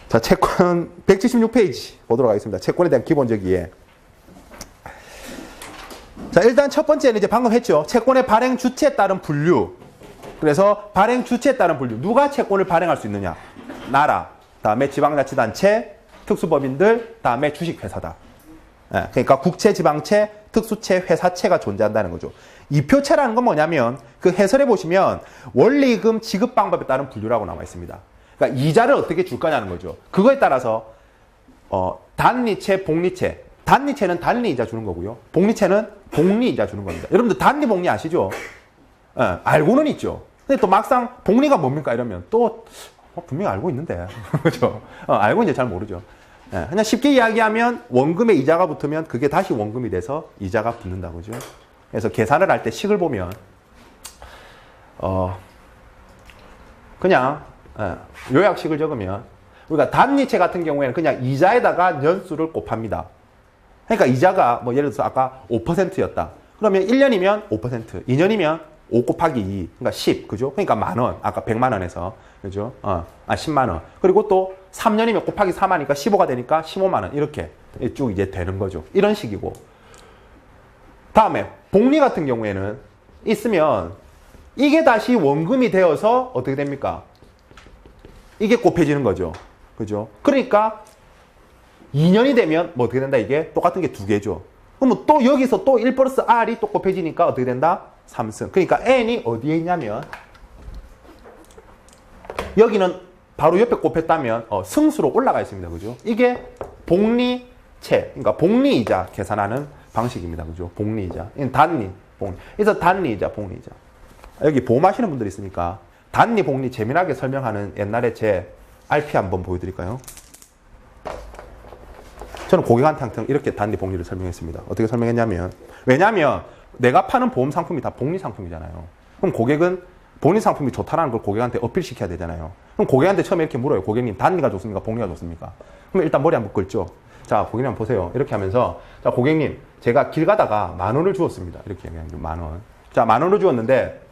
자, 채권 176페이지 보도록 하겠습니다. 채권에 대한 기본적 이해. 자, 일단 첫 번째는 이제 방금 했죠. 채권의 발행 주체에 따른 분류. 그래서 발행 주체에 따른 분류. 누가 채권을 발행할 수 있느냐? 나라, 다음에 지방자치단체, 특수법인들, 다음에 주식회사다. 예, 그러니까 국채, 지방채, 특수채, 회사채가 존재한다는 거죠. 이표채라는 건 뭐냐면 그 해설해 보시면 원리금 지급 방법에 따른 분류라고 나와 있습니다. 그러니까 이자를 어떻게 줄 거냐는 거죠. 그거에 따라서 단리채, 복리채. 단리채는 단리이자 주는 거고요. 복리채는 복리이자 주는 겁니다. 여러분들 단리, 복리 아시죠? 예, 알고는 있죠. 근데 또 막상 복리가 뭡니까 이러면 또 분명히 알고 있는데 그렇죠? 알고 이제 잘 모르죠. 예, 그냥 쉽게 이야기하면 원금에 이자가 붙으면 그게 다시 원금이 돼서 이자가 붙는다고 그죠? 그래서 계산을 할 때 식을 보면 그냥 요약식을 적으면 우리가 단리채 같은 경우에는 그냥 이자에다가 연수를 곱합니다. 그러니까 이자가 뭐 예를 들어서 아까 5%였다. 그러면 1년이면 5%, 2년이면 5 곱하기 2, 그러니까 10, 그죠? 그러니까 만원, 아까 100만 원에서, 그죠? 10만 원. 그리고 또 3년이면 곱하기 3하니까 15가 되니까 15만 원. 이렇게 쭉 이제 되는 거죠. 이런 식이고. 다음에, 복리 같은 경우에는 있으면 이게 다시 원금이 되어서 어떻게 됩니까? 이게 곱해지는 거죠. 그죠? 그러니까 2년이 되면 뭐 어떻게 된다? 이게 똑같은 게 2개죠. 그러면 또 여기서 또 1 플러스 R이 또 곱해지니까 어떻게 된다? 3승. 그러니까 N이 어디에 있냐면 여기는 바로 옆에 곱했다면 승수로 올라가 있습니다. 그죠? 이게 복리채, 그러니까 복리이자 계산하는 방식입니다. 그죠? 복리이자. 이건 단리, 복리. 그래서 단리이자, 복리이자. 여기 보험하시는 분들 있으니까 단리, 복리 재미나게 설명하는 옛날에 제 RP 한번 보여드릴까요? 저는 고객한테 항상 이렇게 단리, 복리를 설명했습니다. 어떻게 설명했냐면 왜냐하면 내가 파는 보험 상품이 다 복리 상품이잖아요. 그럼 고객은 본인 상품이 좋다라는 걸 고객한테 어필시켜야 되잖아요. 그럼 고객한테 처음에 이렇게 물어요. 고객님, 단리가 좋습니까? 복리가 좋습니까? 그럼 일단 머리 한번 긁죠. 자, 고객님 한번 보세요. 이렇게 하면서 자, 고객님, 제가 길 가다가 10,000원을 주었습니다. 이렇게 얘기하면 10,000원. 자, 10,000원을 주었는데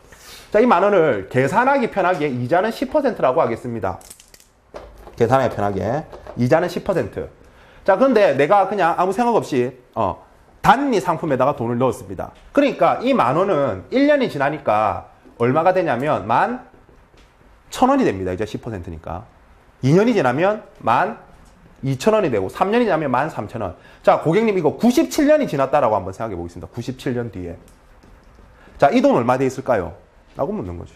자, 이 10,000원을 계산하기 편하게 이자는 10%라고 하겠습니다. 계산하기 편하게 이자는 10%. 자, 그런데 내가 그냥 아무 생각 없이 단리 상품에다가 돈을 넣었습니다. 그러니까 이 10,000원은 1년이 지나니까 얼마가 되냐면 11,000원이 됩니다. 이제 10%니까. 2년이 지나면 12,000원이 되고 3년이 지나면 13,000원. 자, 고객님 이거 97년이 지났다라고 한번 생각해 보겠습니다. 97년 뒤에. 자, 이 돈 얼마 돼 있을까요? 라고 묻는 거죠.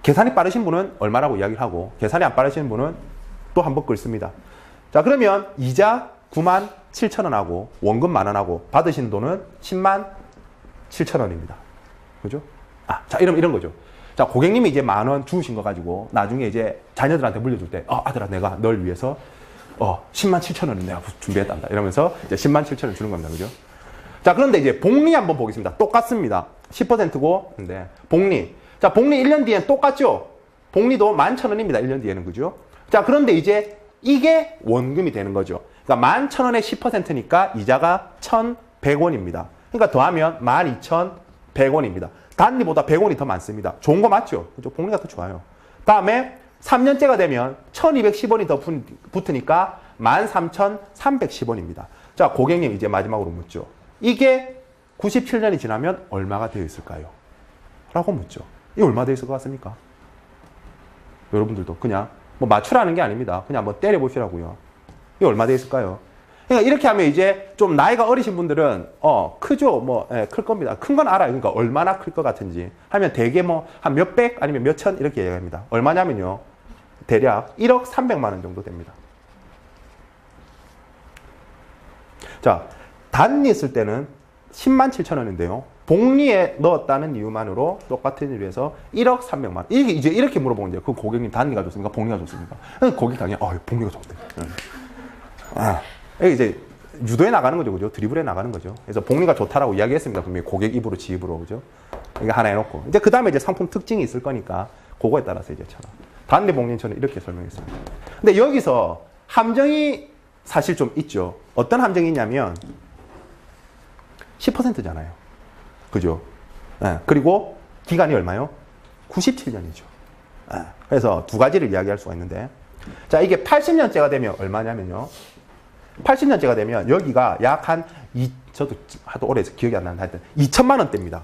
계산이 빠르신 분은 얼마라고 이야기를 하고 계산이 안 빠르신 분은 또 한 번 긁습니다. 자, 그러면 이자 97,000원하고 원금 10,000원하고 받으신 돈은 107,000원입니다. 그죠? 자, 이런 거죠. 자, 고객님이 이제 10,000원 주우신 거 가지고 나중에 이제 자녀들한테 물려줄 때, 아들아, 내가 널 위해서 107,000원을 내가 준비했단다. 이러면서 이제 107,000원 주는 겁니다. 그죠? 자, 그런데 이제 복리 한번 보겠습니다. 똑같습니다. 10%고, 근데 복리. 자, 복리 1년 뒤엔 똑같죠? 복리도 11,000원입니다. 1년 뒤에는. 그죠? 자, 그런데 이제 이게 원금이 되는 거죠. 그러니까 11,000원의 10%니까 이자가 1,100원입니다. 그러니까 더하면 12,100원입니다. 단리보다 100원이 더 많습니다. 좋은 거 맞죠? 그죠? 복리가 더 좋아요. 다음에 3년째가 되면 1,210원이 더 붙으니까 13,310원입니다. 자, 고객님 이제 마지막으로 묻죠. 이게 97년이 지나면 얼마가 되어 있을까요? 라고 묻죠. 이 얼마 되어 있을 것 같습니까? 여러분들도 그냥 뭐 맞추라는 게 아닙니다. 그냥 한번 때려보시라고요. 이게 얼마 되어 있을까요? 그러니까 이렇게 하면 이제 좀 나이가 어리신 분들은 크죠? 클 겁니다. 큰 건 알아요. 그러니까 얼마나 클 것 같은지 하면 대개 뭐 한 몇백 아니면 몇천 이렇게 얘기합니다. 얼마냐면요. 대략 1억 300만 원 정도 됩니다. 자, 단리 쓸 때는 107,000원인데요. 복리에 넣었다는 이유만으로 똑같은 일을 해서 1억 300만 원. 이제 이렇게 물어보는 거예요. 그 고객님 단리가 좋습니까? 복리가 좋습니까? 고객 당연히 복리가 좋대. 이게 이제 유도해 나가는 거죠. 그죠? 드리블해 나가는 거죠. 그래서 복리가 좋다라고 이야기했습니다. 분명히 고객 입으로 지 입으로. 그죠? 이게 하나 해놓고. 이제 그 다음에 이제 상품 특징이 있을 거니까 그거에 따라서 이제 단리 복리는 저는 이렇게 설명했습니다. 근데 여기서 함정이 사실 좀 있죠. 어떤 함정이 있냐면 10%잖아요. 그죠? 그리고 기간이 얼마요? 97년이죠. 그래서 두 가지를 이야기할 수가 있는데 자, 이게 80년째가 되면 얼마냐면요. 80년째가 되면 여기가 약 한 저도 하도 오래 해서 기억이 안 나는데 하여튼 2천만 원대입니다.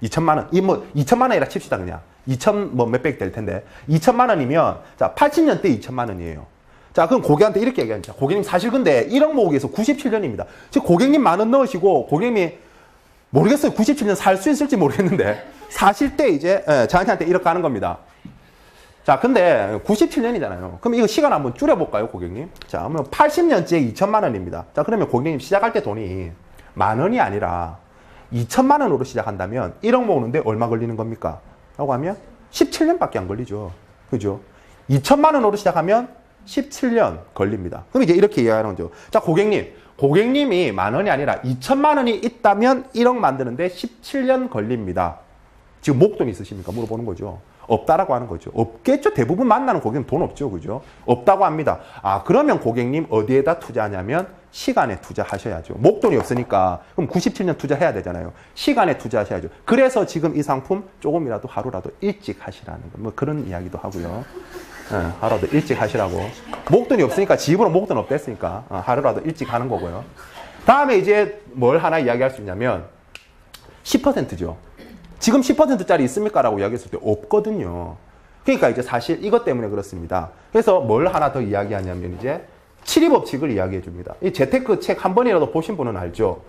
2천만 원. 이 뭐 2천만 원이라 칩시다 그냥. 2천 뭐 몇백 될 텐데 2천만 원이면 자, 80년대 2천만 원이에요. 자, 그럼 고객한테 이렇게 얘기합니다. 고객님 사실 근데 1억 모으기 위해서 97년입니다. 지금 고객님 만 원 넣으시고 고객님이 모르겠어요. 97년 살 수 있을지 모르겠는데 사실 때 이제 저한테 이렇게 하는 겁니다. 자, 근데 97년이잖아요. 그럼 이거 시간 한번 줄여볼까요, 고객님? 자, 그러면 80년째 2천만 원입니다. 자, 그러면 고객님 시작할 때 돈이 만 원이 아니라 2천만 원으로 시작한다면 1억 모으는데 얼마 걸리는 겁니까? 라고 하면 17년밖에 안 걸리죠. 그죠? 2천만 원으로 시작하면 17년 걸립니다. 그럼 이제 이렇게 이해하는 거죠. 자, 고객님이 만 원이 아니라 2천만 원이 있다면 1억 만드는데 17년 걸립니다. 지금 목돈 있으십니까? 물어보는 거죠. 없다라고 하는 거죠. 없겠죠. 대부분 만나는 고객님 돈 없죠. 그죠? 없다고 합니다. 아, 그러면 고객님 어디에다 투자하냐면 시간에 투자하셔야죠. 목돈이 없으니까 그럼 97년 투자해야 되잖아요. 시간에 투자하셔야죠. 그래서 지금 이 상품 조금이라도 하루라도 일찍 하시라는 거. 뭐 그런 이야기도 하고요. 하루라도 일찍 하시라고. 목돈이 없으니까 집으로 목돈 없댔으니까 하루라도 일찍 하는 거고요. 다음에 이제 뭘 하나 이야기할 수 있냐면 10%죠. 지금 10%짜리 있습니까? 라고 이야기했을 때 없거든요. 그러니까 이제 사실 이것 때문에 그렇습니다. 그래서 뭘 하나 더 이야기하냐면 이제 7.2법칙을 이야기해 줍니다. 이 재테크 책 한 번이라도 보신 분은 알죠?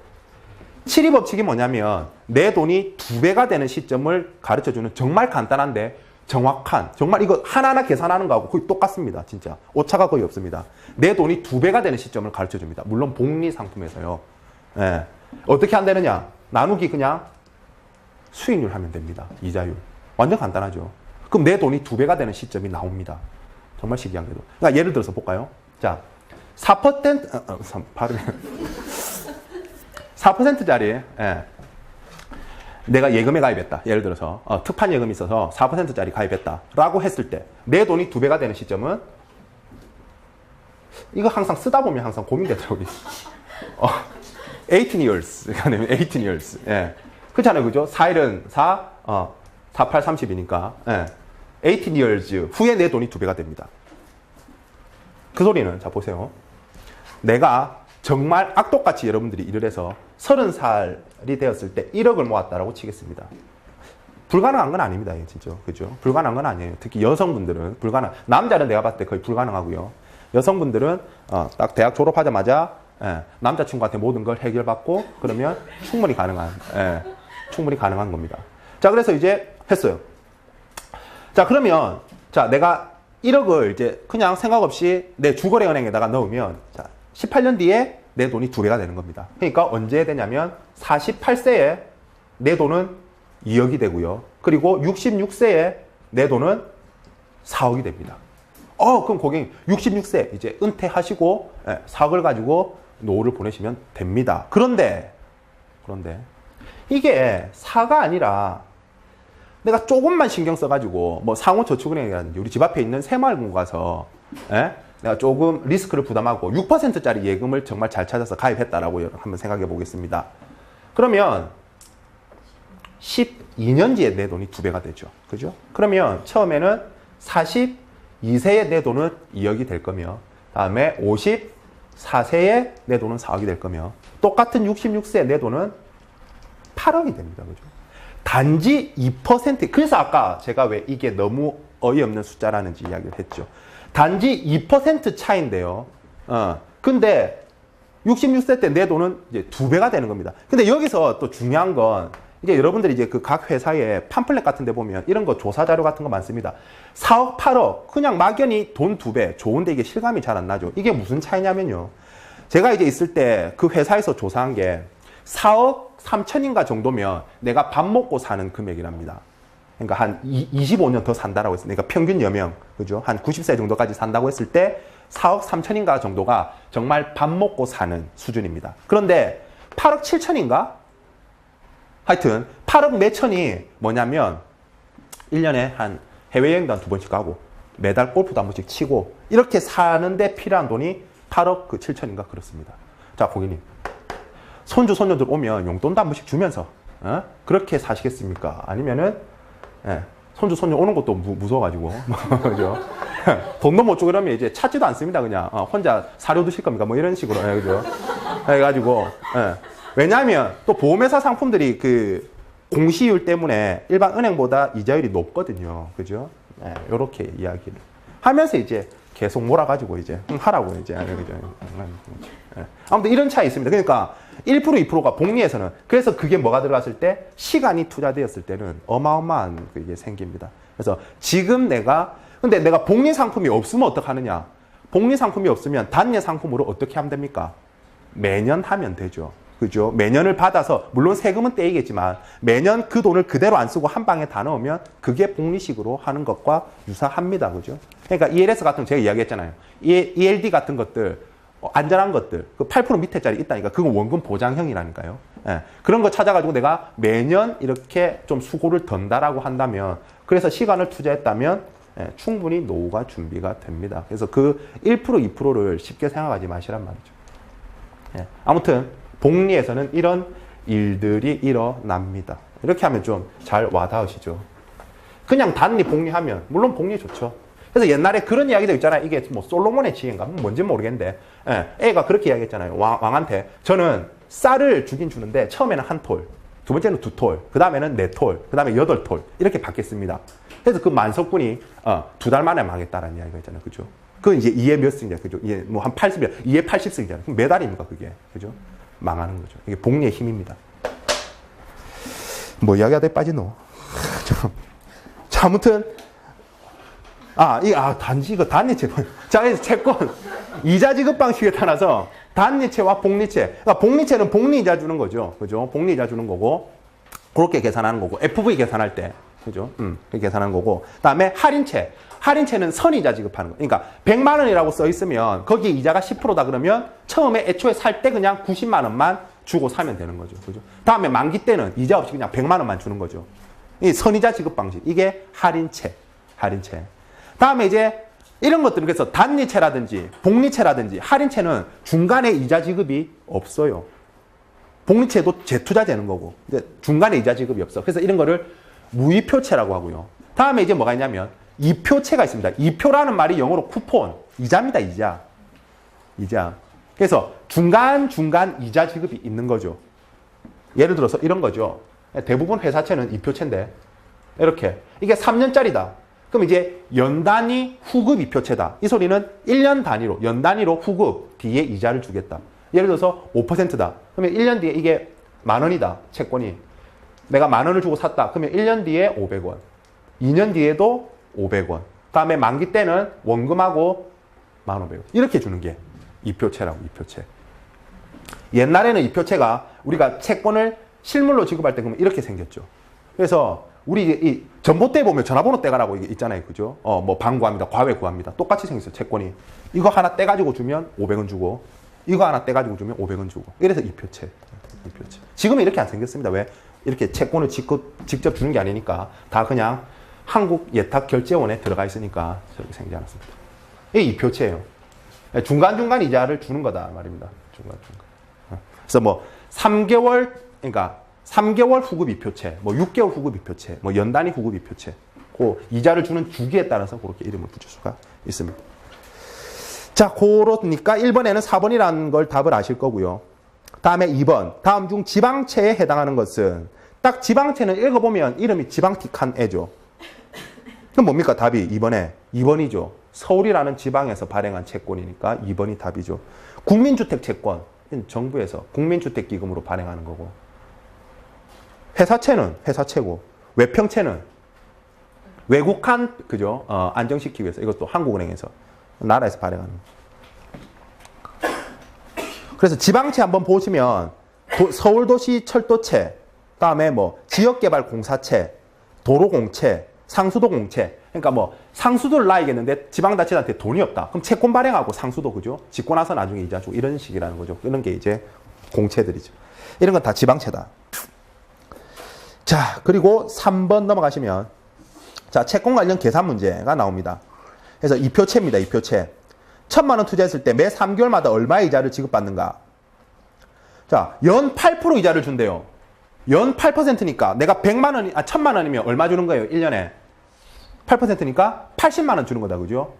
7.2법칙이 뭐냐면 내 돈이 2배가 되는 시점을 가르쳐주는 정말 간단한데 정확한, 정말 이거 하나하나 계산하는 거하고 거의 똑같습니다. 진짜. 오차가 거의 없습니다. 내 돈이 2배가 되는 시점을 가르쳐 줍니다. 물론 복리 상품에서요. 예. 어떻게 한다느냐? 나누기 그냥 수익률 하면 됩니다. 이자율. 완전 간단하죠. 그럼 내 돈이 2배가 되는 시점이 나옵니다. 정말 신기한 게도. 그러니까 예를 들어서 볼까요? 자, 4%짜리, 예. 내가 예금에 가입했다. 예를 들어서, 특판 예금이 있어서 4%짜리 가입했다. 라고 했을 때, 내 돈이 2배가 되는 시점은, 이거 항상 쓰다 보면 항상 고민되더라고요. 18 years. 18 years. 예. 그렇잖아요. 그죠? 4일은 4, 48, 30이니까. 예. 18 years 후에 내 돈이 2배가 됩니다. 그 소리는, 자, 보세요. 내가 정말 악독같이 여러분들이 일을 해서 30살이 되었을 때 1억을 모았다라고 치겠습니다. 불가능한 건 아닙니다. 진짜. 그죠? 불가능한 건 아니에요. 특히 여성분들은 남자는 내가 봤을 때 거의 불가능하고요. 여성분들은, 딱 대학 졸업하자마자, 예, 남자친구한테 모든 걸 해결받고, 그러면 충분히 가능한 겁니다. 자, 그래서 이제 했어요. 자, 그러면, 자, 내가 1억을 이제 그냥 생각 없이 내 주거래은행에다가 넣으면, 자, 18년 뒤에 내 돈이 2배가 되는 겁니다. 그러니까 언제 되냐면 48세에 내 돈은 2억이 되고요. 그리고 66세에 내 돈은 4억이 됩니다. 그럼 고객님 66세 이제 은퇴하시고 4억을 가지고 노후를 보내시면 됩니다. 그런데 이게 4가 아니라 내가 조금만 신경 써가지고 뭐 상호저축은행이라든지 우리 집 앞에 있는 새마을금고 가서 내가 조금 리스크를 부담하고 6%짜리 예금을 정말 잘 찾아서 가입했다라고 한번 생각해 보겠습니다. 그러면 12년 뒤에 내 돈이 2배가 되죠. 그죠? 그러면 처음에는 42세에 내 돈은 2억이 될 거며, 다음에 54세에 내 돈은 4억이 될 거며, 똑같은 66세에 내 돈은 8억이 됩니다. 그죠? 단지 2%, 그래서 아까 제가 왜 이게 너무 어이없는 숫자라는지 이야기를 했죠. 단지 2% 차인데요. 근데 66세 때 내 돈은 이제 2배가 되는 겁니다. 근데 여기서 또 중요한 건 이제 여러분들이 이제 그 각 회사의 팜플렛 같은 데 보면 이런 거 조사 자료 같은 거 많습니다. 4억, 8억 그냥 막연히 돈 2배 좋은데 이게 실감이 잘 안 나죠. 이게 무슨 차이냐면요. 제가 이제 있을 때 그 회사에서 조사한 게 4억 3천인가 정도면 내가 밥 먹고 사는 금액이랍니다. 그러니까 한 25년 더 산다라고 했어요. 그러니까 평균 여명, 그죠? 한 90세 정도까지 산다고 했을 때 4억 3천인가 정도가 정말 밥 먹고 사는 수준입니다. 그런데 8억 7천인가? 하여튼 8억 몇천이 뭐냐면 1년에 한 해외여행도 한 2번씩 가고 매달 골프도 한 번씩 치고 이렇게 사는데 필요한 돈이 8억 그 7천인가 그렇습니다. 자, 고객님. 손주, 손녀들 오면 용돈도 한 번씩 주면서 그렇게 사시겠습니까? 아니면은 손주, 손녀 오는 것도 무서워가지고 그죠? 돈도 못 주고 그러면 이제 찾지도 않습니다. 그냥 혼자 사료 드실 겁니까? 뭐 이런 식으로. 그죠? 해가지고 왜냐하면 또 보험회사 상품들이 그 공시율 때문에 일반 은행보다 이자율이 높거든요. 그죠? 요렇게 이야기를 하면서 이제 계속 몰아가지고 이제 하라고 이제. 그죠? 아무튼 이런 차이 있습니다. 그러니까 1% 2%가 복리에서는 그래서 그게 뭐가 들어갔을 때 시간이 투자되었을 때는 어마어마한 그게 생깁니다. 그래서 지금 근데 내가 복리 상품이 없으면 어떡하느냐? 복리 상품이 없으면 단예 상품으로 어떻게 하면 됩니까? 매년 하면 되죠. 그죠? 매년을 받아서 물론 세금은 떼이겠지만 매년 그 돈을 그대로 안 쓰고 한 방에 다 넣으면 그게 복리식으로 하는 것과 유사합니다. 그죠? 그러니까 ELS 같은 거 제가 이야기했잖아요. ELD 같은 것들 안전한 것들 그 8% 밑에짜리 있다니까 그건 원금 보장형이라니까요. 그런 거 찾아가지고 내가 매년 이렇게 좀 수고를 던다라고 한다면 그래서 시간을 투자했다면 충분히 노후가 준비가 됩니다. 그래서 그 1% 2%를 쉽게 생각하지 마시란 말이죠. 아무튼 복리에서는 이런 일들이 일어납니다. 이렇게 하면 좀 잘 와닿으시죠. 그냥 단리 복리하면 물론 복리 좋죠. 그래서 옛날에 그런 이야기도 있잖아요. 이게 뭐 솔로몬의 지혜인가 뭔지 모르겠는데 애가 그렇게 이야기했잖아요. 왕한테 저는 쌀을 주긴 주는데 처음에는 한 톨, 두 번째는 두 톨, 그 다음에는 네 톨, 그 다음에 여덟 톨 이렇게 받겠습니다. 그래서 그 만석군이 2달 만에 망했다라는 이야기가 있잖아요. 그죠? 그건 이제 2에 몇 승이냐, 그죠? 이게 뭐 한 80이야. 2에 80승이잖아요. 그럼 몇 달입니까, 그게? 그죠? 망하는 거죠. 이게 복리의 힘입니다. 뭐 이야기하다 빠지노. 자, 아무튼 단지 이거 단리채. 자, 그래서 채권 이자 지급 방식에 따라서 단리채와 복리채. 그러니까 복리채는 복리이자 주는 거죠. 그죠? 복리이자 주는 거고 그렇게 계산하는 거고 FV 계산할 때. 그죠? 그렇게 계산하는 거고. 그다음에 할인채. 할인채는 선이자 지급하는 거. 그러니까 100만 원이라고 써 있으면 거기에 이자가 10%다 그러면 처음에 애초에 살 때 그냥 90만 원만 주고 사면 되는 거죠. 그죠? 다음에 만기 때는 이자 없이 그냥 100만 원만 주는 거죠. 이 선이자 지급 방식. 이게 할인채. 할인채. 다음에 이제 이런 것들은 그래서 단리채라든지 복리채라든지 할인채는 중간에 이자 지급이 없어요. 복리채도 재투자되는 거고. 근데 중간에 이자 지급이 없어. 그래서 이런 거를 무이표채라고 하고요. 다음에 이제 뭐가 있냐면 이표채가 있습니다. 이표라는 말이 영어로 쿠폰, 이자입니다. 이자. 그래서 중간중간 이자 지급이 있는 거죠. 예를 들어서 이런 거죠. 대부분 회사채는 이표채인데 이렇게 이게 3년짜리다. 그럼 이제 연단위 후급 이표채다. 이 소리는 1년 단위로 연 단위로 후급 뒤에 이자를 주겠다. 예를 들어서 5%다. 그러면 1년 뒤에 이게 10,000원이다. 채권이. 내가 10,000원을 주고 샀다. 그러면 1년 뒤에 500원. 2년 뒤에도 500원. 다음에 만기 때는 원금하고 1,500원. 이렇게 주는 게 이표채라고, 이표채. 옛날에는 이표채가 우리가 채권을 실물로 지급할 때 그러면 이렇게 생겼죠. 그래서 우리 이 전봇대 보면 전화번호 떼가라고 있잖아요. 그죠? 뭐 방 구합니다. 과외 구합니다. 똑같이 생겼어요. 채권이. 이거 하나 떼가지고 주면 500원 주고 이거 하나 떼가지고 주면 500원 주고. 이래서 이표채. 이표채. 지금은 이렇게 안 생겼습니다. 왜? 이렇게 채권을 직접 주는 게 아니니까 다 그냥 한국예탁결제원에 들어가 있으니까 저렇게 생기지 않았습니다. 이게 이표채예요. 중간중간 이자를 주는 거다 말입니다. 중간중간. 그래서 뭐 3개월 그러니까 3개월 후급 이표채, 뭐 6개월 후급 이표채, 뭐 연단위 후급 이표채. 그 이자를 주는 주기에 따라서 그렇게 이름을 붙일 수가 있습니다. 자, 그러니까 1번에는 4번이라는 걸 답을 아실 거고요. 다음에 2번. 다음 중 지방채에 해당하는 것은 딱 지방채는 읽어보면 이름이 지방틱한 애죠. 그럼 뭡니까? 답이 2번에 2번이죠. 서울이라는 지방에서 발행한 채권이니까 2번이 답이죠. 국민주택 채권. 정부에서 국민주택기금으로 발행하는 거고. 회사채는 회사채고. 외평채는 외국한 그죠? 안정시키기 위해서 이것도 한국은행에서 나라에서 발행하는 거. 그래서 지방채 한번 보시면 서울도시철도채, 그다음에 뭐 지역개발공사채, 도로공채, 상수도공채. 그러니까 뭐 상수도를 놔야겠는데 지방자치단한테 돈이 없다. 그럼 채권 발행하고 상수도 그죠? 짓고 나서 나중에 이자 주고 이런 식이라는 거죠. 이런 게 이제 공채들이죠. 이런 건 다 지방채다. 자, 그리고 3번 넘어가시면 자, 채권 관련 계산 문제가 나옵니다. 그래서 이표채입니다. 이표채. 1,000만 원 투자했을 때 매 3개월마다 얼마의 이자를 지급받는가? 자, 연 8% 이자를 준대요. 연 8%니까 내가 100만 원, 1,000만 원이면 얼마 주는 거예요? 1년에. 8%니까 80만 원 주는 거다. 그죠?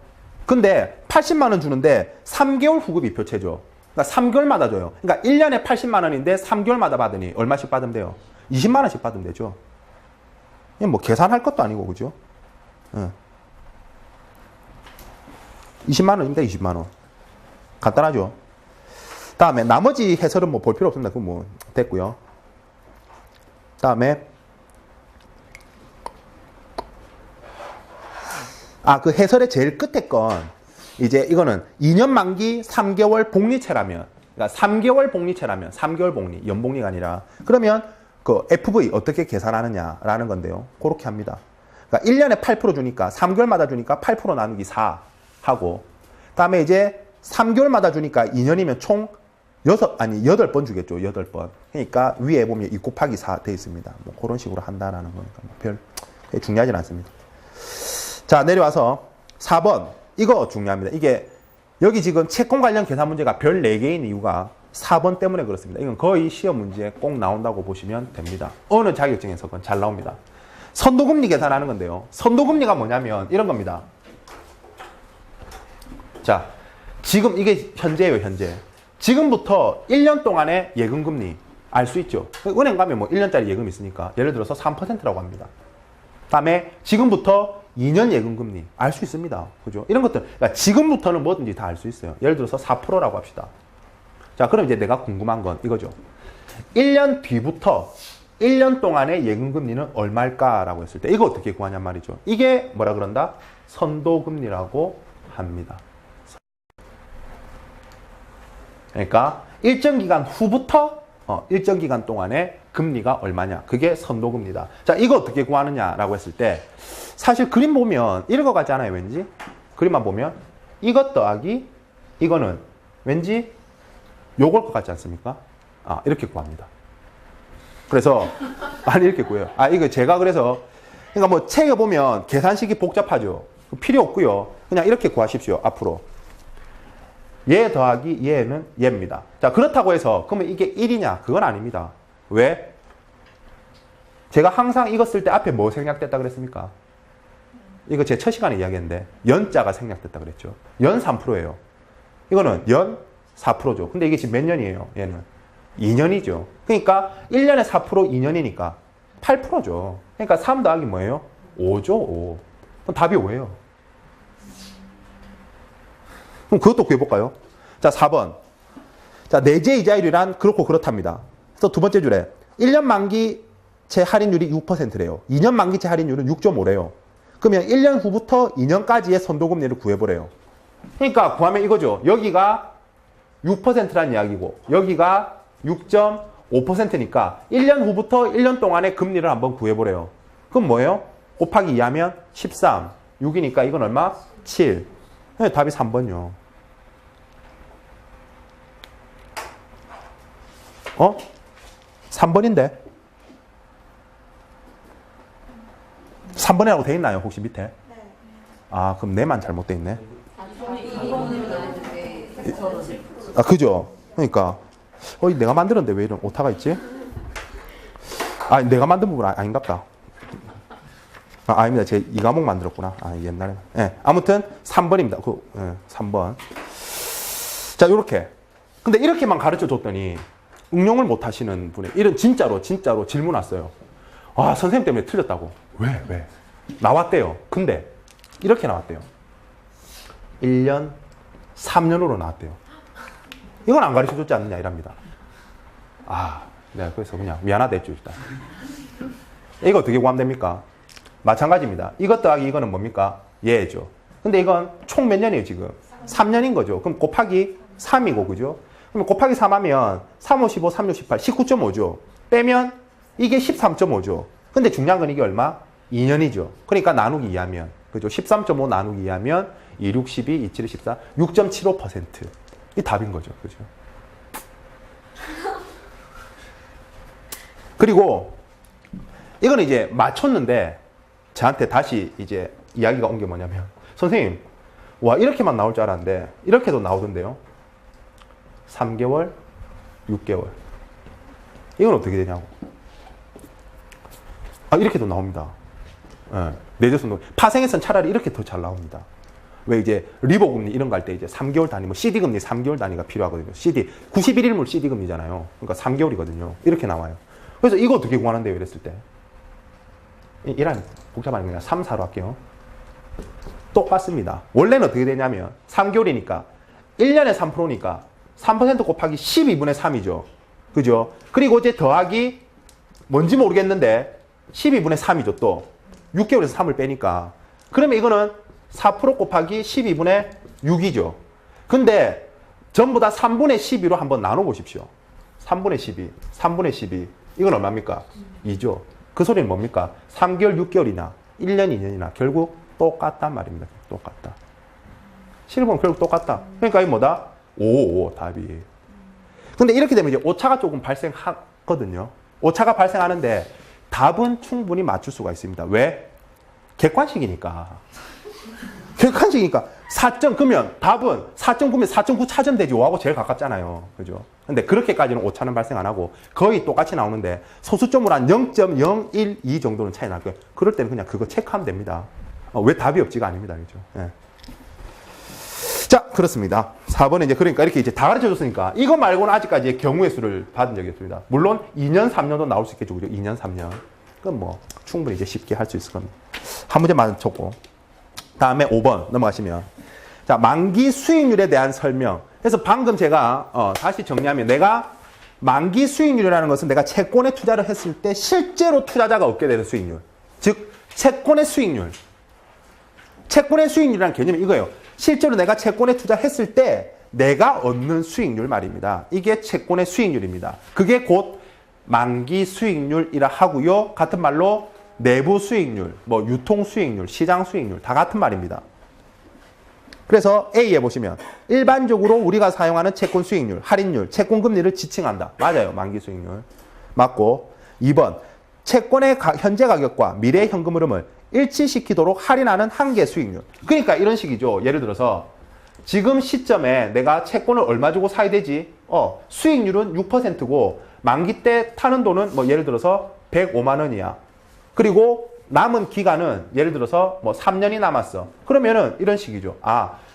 근데 80만 원 주는데 3개월 후급 이표체죠. 그러니까 3개월마다 줘요. 그러니까 1년에 80만 원인데 3개월마다 받으니 얼마씩 받으면 돼요? 20만 원씩 받으면 되죠. 이게 뭐 계산할 것도 아니고, 그죠? 20만 원입니다, 20만 원. 간단하죠? 다음에 나머지 해설은 뭐 볼 필요 없습니다. 그건 뭐 됐고요. 다음에 그 해설의 제일 끝에 건 이제 이거는 2년 만기 3개월 복리채라면, 그러니까 3개월 복리채라면 3개월 복리, 연복리가 아니라 그러면 그 FV 어떻게 계산하느냐라는 건데요. 그렇게 합니다. 그러니까 1년에 8% 주니까 3개월마다 주니까 8% 나누기 4 하고, 다음에 이제 3개월마다 주니까 2년이면 총 8번 주겠죠. 8번. 그러니까 위에 보면 2 곱하기 4 돼 있습니다. 뭐 그런 식으로 한다라는 거니까 별 중요하진 않습니다. 자, 내려와서 4번. 이거 중요합니다. 이게 여기 지금 채권 관련 계산 문제가 별 4개인 이유가 4번 때문에 그렇습니다. 이건 거의 시험 문제에 꼭 나온다고 보시면 됩니다. 어느 자격증에서건 잘 나옵니다. 선도금리 계산하는 건데요. 선도금리가 뭐냐면 이런 겁니다. 자, 지금 이게 현재예요, 현재. 지금부터 1년 동안의 예금금리 알 수 있죠. 은행 가면 뭐 1년짜리 예금 있으니까 예를 들어서 3%라고 합니다. 다음에 지금부터 2년 예금금리 알 수 있습니다. 그죠? 이런 것들. 그러니까 지금부터는 뭐든지 다 알 수 있어요. 예를 들어서 4%라고 합시다. 자, 그럼 이제 내가 궁금한 건 이거죠. 1년 뒤부터 1년 동안의 예금금리는 얼마일까라고 했을 때 이거 어떻게 구하냔 말이죠. 이게 뭐라 그런다? 선도금리라고 합니다. 그러니까 일정 기간 후부터 일정 기간 동안의 금리가 얼마냐. 그게 선도금리다. 자, 이거 어떻게 구하느냐라고 했을 때 사실 그림 보면 이런 거 같지 않아요, 왠지? 그림만 보면 이것 더하기 이거는 왠지 요걸 것 같지 않습니까? 이렇게 구합니다. 그래서 이렇게 구해요. 이거 제가 그래서 그러니까 뭐 책에 보면 계산식이 복잡하죠. 필요 없고요. 그냥 이렇게 구하십시오. 앞으로. 얘 더하기 얘는 얘입니다. 자, 그렇다고 해서 그러면 이게 1이냐? 그건 아닙니다. 왜? 제가 항상 이거 쓸 때 앞에 뭐 생략됐다 그랬습니까? 이거 제 첫 시간에 이야기했는데 연자가 생략됐다 그랬죠. 연 3%예요. 이거는 연 4%죠. 근데 이게 지금 몇 년이에요? 얘는 2년이죠. 그러니까 1년에 4% 2년이니까 8%죠. 그러니까 3 더하기 뭐예요? 5죠. 5. 그럼 답이 5예요. 그럼 그것도 구해볼까요? 자, 4번. 자, 내재 이자율이란 그렇고 그렇답니다. 그래서 두 번째 줄에 1년 만기채 할인율이 6%래요. 2년 만기채 할인율은 6.5래요. 그러면 1년 후부터 2년까지의 선도금리를 구해보래요. 그러니까 구하면 이거죠. 여기가 6%란 이야기고 여기가 6.5%니까 1년 후부터 1년 동안의 금리를 한번 구해보래요. 그럼 뭐예요? 곱하기 2하면 13. 6이니까 이건 얼마? 7. 네, 답이 3번이요. 3번인데? 3번이라고 돼 있나요? 혹시 밑에? 네. 그럼 내만 잘못돼 있네. 그죠? 그러니까 내가 만들었는데 왜 이런 오타가 있지? 내가 만든 부분 아닌갑다. 아닙니다. 제가 이 과목 만들었구나. 옛날에. 네, 아무튼 3번입니다. 3번. 자, 요렇게. 근데 이렇게만 가르쳐 줬더니 응용을 못 하시는 분이 이런 진짜로 질문 왔어요. 선생님 때문에 틀렸다고. 왜? 나왔대요. 근데 이렇게 나왔대요. 1년, 3년으로 나왔대요. 이건 안 가르쳐 줬지 않느냐 이랍니다. 내가 그래서 그냥 미안하다 했죠, 일단. 이거 어떻게 구하면 됩니까? 마찬가지입니다. 이것 더하기 이거는 뭡니까? 얘죠. 근데 이건 총 몇 년이에요, 지금? 3년인 거죠. 그럼 곱하기 3이고, 그죠? 그럼 곱하기 3 하면 3, 5, 15, 3, 6, 18, 19.5죠. 빼면 이게 13.5죠. 근데 중요한 건 이게 얼마? 2년이죠. 그러니까 나누기 2하면, 그죠? 13.5 나누기 2하면 2, 6, 12, 2, 7, 14, 6.75%. 이 답인 거죠. 그죠? 그리고 이거는 이제 맞췄는데 저한테 다시 이제 이야기가 온 게 뭐냐면 선생님, 이렇게만 나올 줄 알았는데 이렇게도 나오던데요. 3개월, 6개월. 이건 어떻게 되냐고. 이렇게도 나옵니다. 내재선도 파생에서는 차라리 이렇게 더 잘 나옵니다. 왜 이제 리보 금리 이런 거 할 때 이제 3개월 단위, 뭐 CD 금리 3개월 단위가 필요하거든요. CD 91일물 CD 금리잖아요. 그러니까 3개월이거든요. 이렇게 나와요. 그래서 이거 어떻게 구하는데요? 이랬을 때 이란 복잡한 그냥 3, 4로 할게요. 똑같습니다. 원래는 어떻게 되냐면 3개월이니까 1년에 3%니까 3% 곱하기 12분의 3이죠. 그죠? 그리고 이제 더하기 뭔지 모르겠는데 12분의 3이죠. 또 6개월에서 3을 빼니까 그러면 이거는 4% 곱하기 12분의 6이죠. 근데 전부 다 3분의 12로 한번 나눠보십시오. 3분의 12, 3분의 12 이건 얼마입니까? 2죠. 그 소리는 뭡니까? 3개월, 6개월이나 1년, 2년이나 결국 똑같단 말입니다. 똑같다. 실은 결국 똑같다. 그러니까 이 뭐다? 5, 답이. 근데 이렇게 되면 이제 오차가 조금 발생하거든요. 오차가 발생하는데 답은 충분히 맞출 수가 있습니다. 왜? 객관식이니까. 객관식이니까 4점, 그러면 답은 4.9면 4.9 차점 되지. 5하고 제일 가깝잖아요. 그죠? 근데 그렇게까지는 오차는 발생 안 하고 거의 똑같이 나오는데 소수점으로 한 0.012 정도는 차이 날 거예요. 그럴 때는 그냥 그거 체크하면 됩니다. 왜 답이 없지가 아닙니다. 그죠? 예. 자, 그렇습니다. 4번에 이제 그러니까 이렇게 이제 다 가르쳐 줬으니까 이거 말고는 아직까지 경우의 수를 받은 적이 없습니다. 물론 2년, 3년도 나올 수 있겠죠. 그죠? 2년, 3년. 그건 뭐 충분히 이제 쉽게 할 수 있을 겁니다. 한 문제 맞췄고. 다음에 5번 넘어가시면. 자, 만기 수익률에 대한 설명. 그래서 방금 제가 다시 정리하면 내가 만기 수익률이라는 것은 내가 채권에 투자를 했을 때 실제로 투자자가 얻게 되는 수익률. 즉, 채권의 수익률. 채권의 수익률이라는 개념이 이거예요. 실제로 내가 채권에 투자했을 때 내가 얻는 수익률 말입니다. 이게 채권의 수익률입니다. 그게 곧 만기 수익률이라 하고요. 같은 말로 내부 수익률, 뭐 유통 수익률, 시장 수익률 다 같은 말입니다. 그래서 A에 보시면 일반적으로 우리가 사용하는 채권 수익률, 할인율, 채권 금리를 지칭한다. 맞아요. 만기 수익률. 맞고 2번 채권의 현재 가격과 미래 현금 흐름을 일치시키도록 할인하는 한계 수익률. 그러니까 이런 식이죠. 예를 들어서 지금 시점에 내가 채권을 얼마 주고 사야 되지? 수익률은 6%고 만기 때 타는 돈은 뭐 예를 들어서 105만 원이야. 그리고 남은 기간은 예를 들어서 뭐 3년이 남았어. 그러면은 이런 식이죠.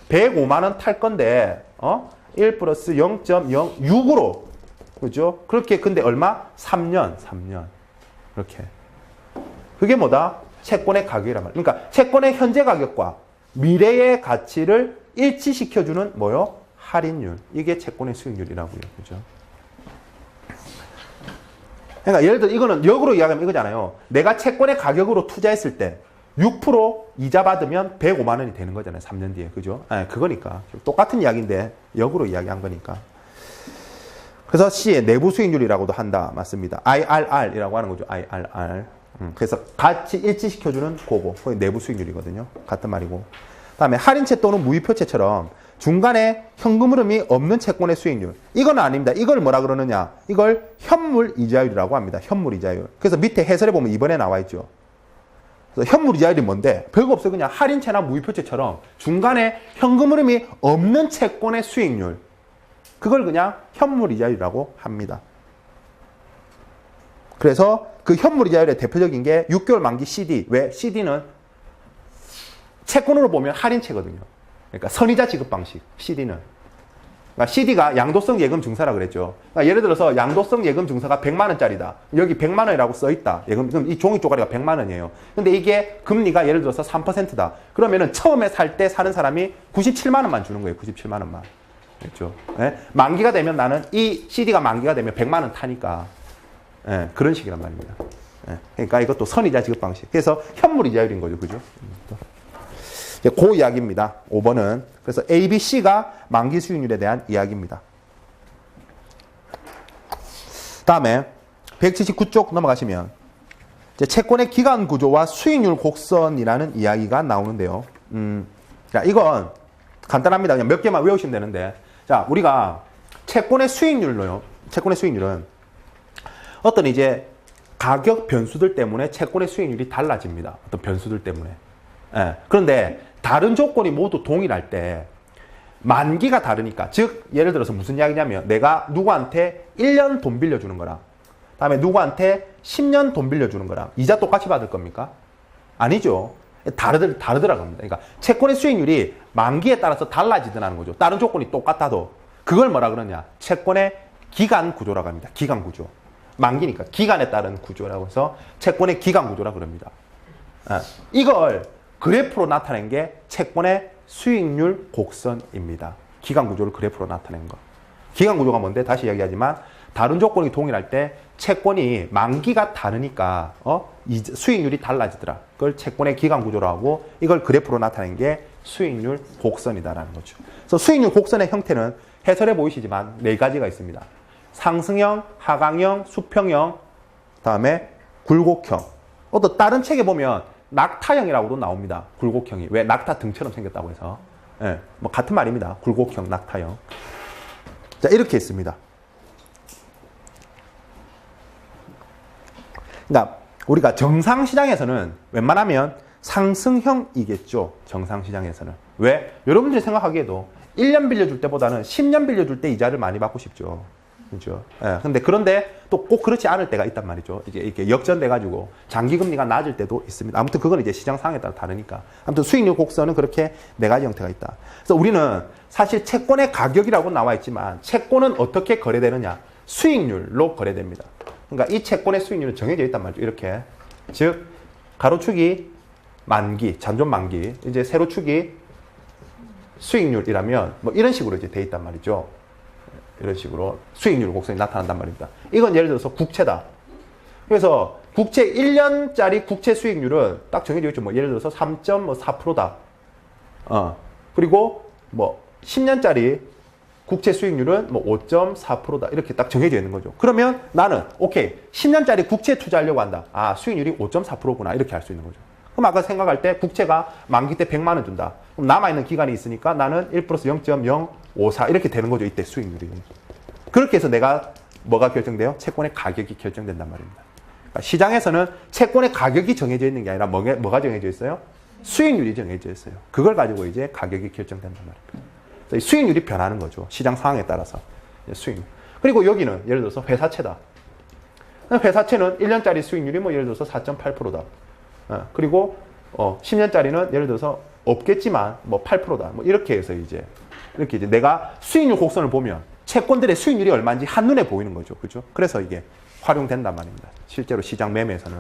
105만 원 탈 건데 1 플러스 0.06으로 그죠? 그렇게 근데 얼마? 3년. 이렇게. 그게 뭐다? 채권의 가격이란 말이야. 그러니까 채권의 현재 가격과 미래의 가치를 일치시켜주는 뭐요? 할인율. 이게 채권의 수익률이라고요. 그죠? 그러니까 예를 들어 이거는 역으로 이야기하면 이거잖아요. 내가 채권의 가격으로 투자했을 때 6% 이자 받으면 105만 원이 되는 거잖아요. 3년 뒤에. 그죠? 그거니까. 똑같은 이야기인데 역으로 이야기한 거니까. 그래서 C의 내부 수익률이라고도 한다. 맞습니다. IRR이라고 하는 거죠. IRR. 그래서 같이 일치시켜주는 그거. 거의 내부 수익률이거든요. 같은 말이고. 다음에 할인채 또는 무이표채처럼 중간에 현금 흐름이 없는 채권의 수익률. 이건 아닙니다. 이걸 뭐라 그러느냐. 이걸 현물 이자율이라고 합니다. 현물 이자율. 그래서 밑에 해설에 보면 2번에 나와 있죠. 그래서 현물 이자율이 뭔데? 별거 없어요. 그냥 할인채나 무이표채처럼 중간에 현금 흐름이 없는 채권의 수익률. 그걸 그냥 현물 이자율이라고 합니다. 그래서 그 현물 이자율의 대표적인 게 6개월 만기 CD. 왜? CD는 채권으로 보면 할인채거든요. 그러니까 선이자 지급 방식, CD는. 그러니까 CD가 양도성 예금 증서라 그랬죠. 그러니까 예를 들어서 양도성 예금 증서가 100만 원짜리다. 여기 100만 원이라고 써 있다. 예금, 그럼 이 종이 쪼가리가 100만 원이에요. 근데 이게 금리가 예를 들어서 3%다. 그러면은 처음에 살 때 사는 사람이 97만 원만 주는 거예요. 97만 원만. 그렇죠? 예? 만기가 되면 나는 이 CD가 만기가 되면 100만 원 타니까. 예, 그런 식이란 말입니다. 예, 그러니까 이것도 선이자 지급 방식. 그래서 현물 이자율인 거죠. 그죠? 그 이야기입니다. 5번은. 그래서 A, B, C가 만기 수익률에 대한 이야기입니다. 다음에 179쪽 넘어가시면 이제 채권의 기간 구조와 수익률 곡선이라는 이야기가 나오는데요. 자, 이건 간단합니다. 그냥 몇 개만 외우시면 되는데. 자, 우리가 채권의 수익률로요. 채권의 수익률은 어떤 이제 가격 변수들 때문에 채권의 수익률이 달라집니다. 어떤 변수들 때문에. 예. 그런데 다른 조건이 모두 동일할 때 만기가 다르니까, 즉 예를 들어서 무슨 이야기냐면 내가 누구한테 1년 돈 빌려주는 거랑 다음에 누구한테 10년 돈 빌려주는 거랑 이자 똑같이 받을 겁니까? 아니죠. 다르더라고 합니다. 그러니까 채권의 수익률이 만기에 따라서 달라지더라는 거죠. 다른 조건이 똑같아도 그걸 뭐라 그러냐? 채권의 기간 구조라고 합니다. 기간 구조. 만기니까 기간에 따른 구조라고 해서 채권의 기간 구조라 그럽니다. 이걸 그래프로 나타낸 게 채권의 수익률 곡선입니다. 기간 구조를 그래프로 나타낸 거. 기간 구조가 뭔데? 다시 이야기하지만 다른 조건이 동일할 때 채권이 만기가 다르니까 수익률이 달라지더라. 그걸 채권의 기간 구조라고 하고 이걸 그래프로 나타낸 게 수익률 곡선이다라는 거죠. 그래서 수익률 곡선의 형태는 해설해 보이시지만 네 가지가 있습니다. 상승형, 하강형, 수평형, 그다음에 굴곡형. 또 다른 책에 보면 낙타형이라고도 나옵니다. 굴곡형이. 왜? 낙타 등처럼 생겼다고 해서. 예, 뭐 같은 말입니다. 굴곡형, 낙타형. 자, 이렇게 있습니다. 그러니까 우리가 정상시장에서는 웬만하면 상승형이겠죠. 정상시장에서는. 왜? 여러분들이 생각하기에도 1년 빌려줄 때보다는 10년 빌려줄 때 이자를 많이 받고 싶죠. 그죠? 예. 그런데 또 꼭 그렇지 않을 때가 있단 말이죠. 이제 이렇게 역전돼가지고 장기금리가 낮을 때도 있습니다. 아무튼 그건 이제 시장 상황에 따라 다르니까. 아무튼 수익률 곡선은 그렇게 네 가지 형태가 있다. 그래서 우리는 사실 채권의 가격이라고 나와 있지만 채권은 어떻게 거래되느냐? 수익률로 거래됩니다. 그러니까 이 채권의 수익률은 정해져 있단 말이죠. 이렇게. 즉, 가로축이 만기, 잔존 만기, 이제 세로축이 수익률이라면 뭐 이런 식으로 이제 돼 있단 말이죠. 이런 식으로 수익률 곡선이 나타난단 말입니다. 이건 예를 들어서 국채다. 그래서 국채 1년짜리 국채 수익률은 딱 정해져 있죠. 뭐 예를 들어서 3.4%다. 그리고 뭐 10년짜리 국채 수익률은 뭐 5.4%다. 이렇게 딱 정해져 있는 거죠. 그러면 나는 오케이 10년짜리 국채 투자하려고 한다. 아, 수익률이 5.4%구나. 이렇게 할 수 있는 거죠. 그럼 아까 생각할 때 국채가 만기 때 100만 원 준다. 그럼 남아있는 기간이 있으니까 나는 1 플러스 0.054 이렇게 되는 거죠. 이때 수익률이. 그렇게 해서 내가 뭐가 결정돼요? 채권의 가격이 결정된단 말입니다. 그러니까 시장에서는 채권의 가격이 정해져 있는 게 아니라 뭐가 정해져 있어요? 수익률이 정해져 있어요. 그걸 가지고 이제 가격이 결정된단 말입니다. 그래서 수익률이 변하는 거죠. 시장 상황에 따라서. 수익률. 그리고 여기는 예를 들어서 회사채다. 회사채는 1년짜리 수익률이 뭐 예를 들어서 4.8%다. 그리고 10년짜리는 예를 들어서 없겠지만 뭐 8%다. 뭐 이렇게 해서 이제 내가 수익률 곡선을 보면 채권들의 수익률이 얼마인지 한눈에 보이는 거죠. 그죠? 그래서 이게 활용된단 말입니다. 실제로 시장 매매에서는.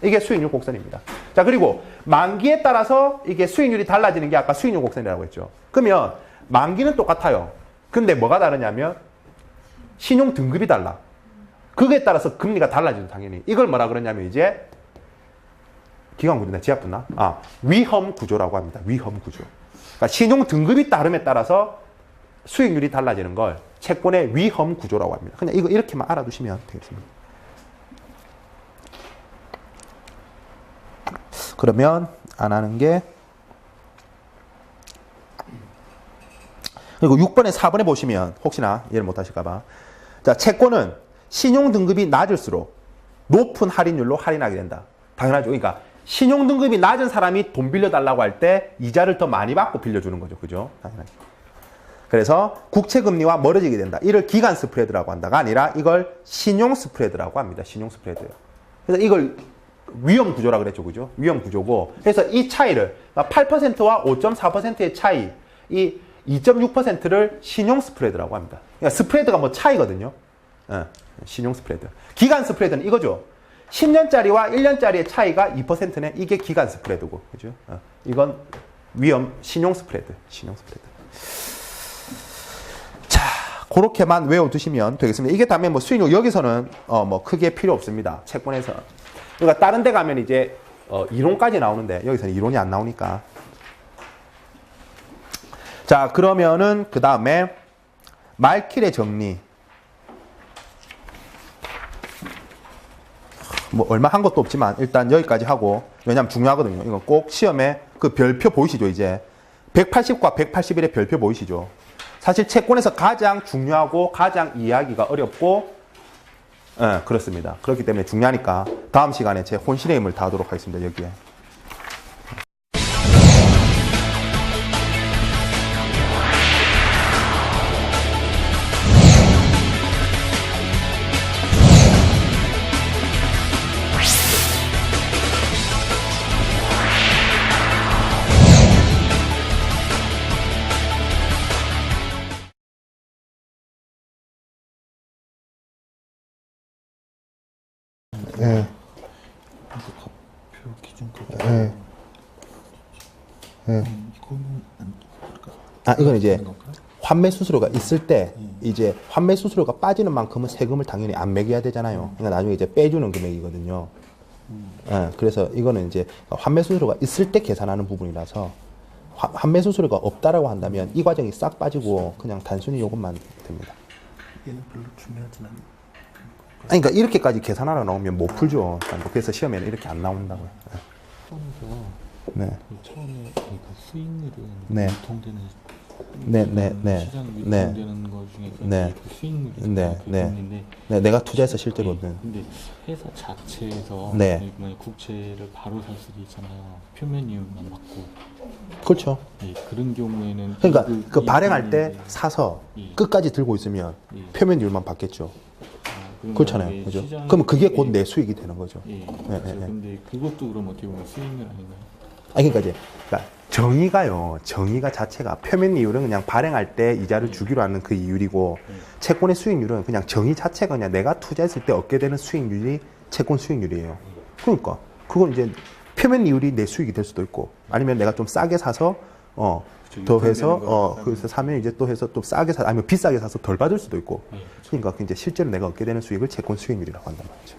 이게 수익률 곡선입니다. 자, 그리고 만기에 따라서 이게 수익률이 달라지는 게 아까 수익률 곡선이라고 했죠. 그러면 만기는 똑같아요. 근데 뭐가 다르냐면 신용 등급이 달라. 그거에 따라서 금리가 달라지죠, 당연히. 이걸 뭐라 그러냐면 이제 기관 구조나 지압 분나? 위험 구조라고 합니다. 위험 구조. 그러니까 신용 등급이 다름에 따라서 수익률이 달라지는 걸 채권의 위험 구조라고 합니다. 그냥 이거 이렇게만 알아두시면 되겠습니다. 그러면 안 하는 게 그리고 6번에 4번에 보시면 혹시나 이해를 못 하실까봐 자, 채권은 신용 등급이 낮을수록 높은 할인율로 할인하게 된다. 당연하죠. 그러니까 신용 등급이 낮은 사람이 돈 빌려달라고 할 때 이자를 더 많이 받고 빌려주는 거죠. 그죠? 당연하죠. 그래서 국채 금리와 멀어지게 된다. 이를 기간 스프레드라고 한다가 아니라 이걸 신용 스프레드라고 합니다. 신용 스프레드. 그래서 이걸 위험 구조라 그랬죠. 그죠? 위험 구조고. 그래서 이 차이를 8%와 5.4%의 차이, 이 2.6%를 신용 스프레드라고 합니다. 그러니까 스프레드가 뭐 차이거든요. 신용 스프레드. 기간 스프레드는 이거죠. 10년짜리와 1년짜리의 차이가 2%네. 이게 기간 스프레드고. 그죠? 이건 신용 스프레드. 신용 스프레드. 자, 그렇게만 외워두시면 되겠습니다. 이게 다음에 뭐 수익률, 여기서는 뭐 크게 필요 없습니다. 채권에서. 그러니까 다른 데 가면 이제 이론까지 나오는데 여기서는 이론이 안 나오니까. 자, 그러면은 그 다음에 말킬의 정리. 뭐 얼마 한 것도 없지만 일단 여기까지 하고, 왜냐면 중요하거든요. 이거 꼭 시험에 그 별표 보이시죠? 이제 180과 181의 별표 보이시죠? 사실 채권에서 가장 중요하고 가장 이해하기가 어렵고 그렇습니다. 그렇기 때문에 중요하니까 다음 시간에 제 혼신의 힘을 다하도록 하겠습니다. 여기에. 예. 가표 기준가격. 예. 예. 이거는 그러니까 이건 이제 건가요? 환매 수수료가 있을 때 이제 환매 수수료가 빠지는 만큼은 세금을 당연히 안 매겨야 되잖아요. 그러니까 나중에 이제 빼주는 금액이거든요. 예, 그래서 이거는 이제 환매 수수료가 있을 때 계산하는 부분이라서 환매 수수료가 없다라고 한다면 이 과정이 싹 빠지고 그냥 단순히 요것만 됩니다. 얘는 별로 중요하진 않아요. 그러니까 이렇게까지 계산하러 나오면 못 풀죠. 그래서 시험에는 이렇게 안 나온다고요. 처음에서 네. 처음에 그 수익률은 네. 유통되는 네. 시장 네. 유통되는 것 중에서 네. 그 수익률이 네. 그 네. 부분인데 네, 내가 투자해서 실제로 얻는. 근데 회사 자체에서 네. 만약 국채를 바로 살 수도 있잖아요. 표면 이율만 받고. 그렇죠. 예, 그런 경우에는 그러니까 그 이 발행할 때 이제 사서 예. 끝까지 들고 있으면 예. 표면율만 받겠죠. 그러면 그렇잖아요. 이게 그죠? 시장이 그러면 그게 곧 내 수익이 되는 거죠. 예. 예, 그렇죠. 예. 근데 그것도 그럼 어떻게 보면 수익률 아닌가요? 그러니까 이제 정의가요. 정의가 자체가 표면 이율은 그냥 발행할 때 이자를 주기로 하는 그 이율이고 채권의 수익률은 그냥 정의 자체가 그냥 내가 투자했을 때 얻게 되는 수익률이 채권 수익률이에요. 그러니까 그건 이제 표면 이율이 내 수익이 될 수도 있고 아니면 내가 좀 싸게 사서 더 해서 그래서 사면 이제 또 해서 또 싸게 사 아니면 비싸게 사서 덜 받을 수도 있고 예. 그러니까 이제 실제로 내가 얻게 되는 수익을 채권 수익률이라고 한단 말이죠.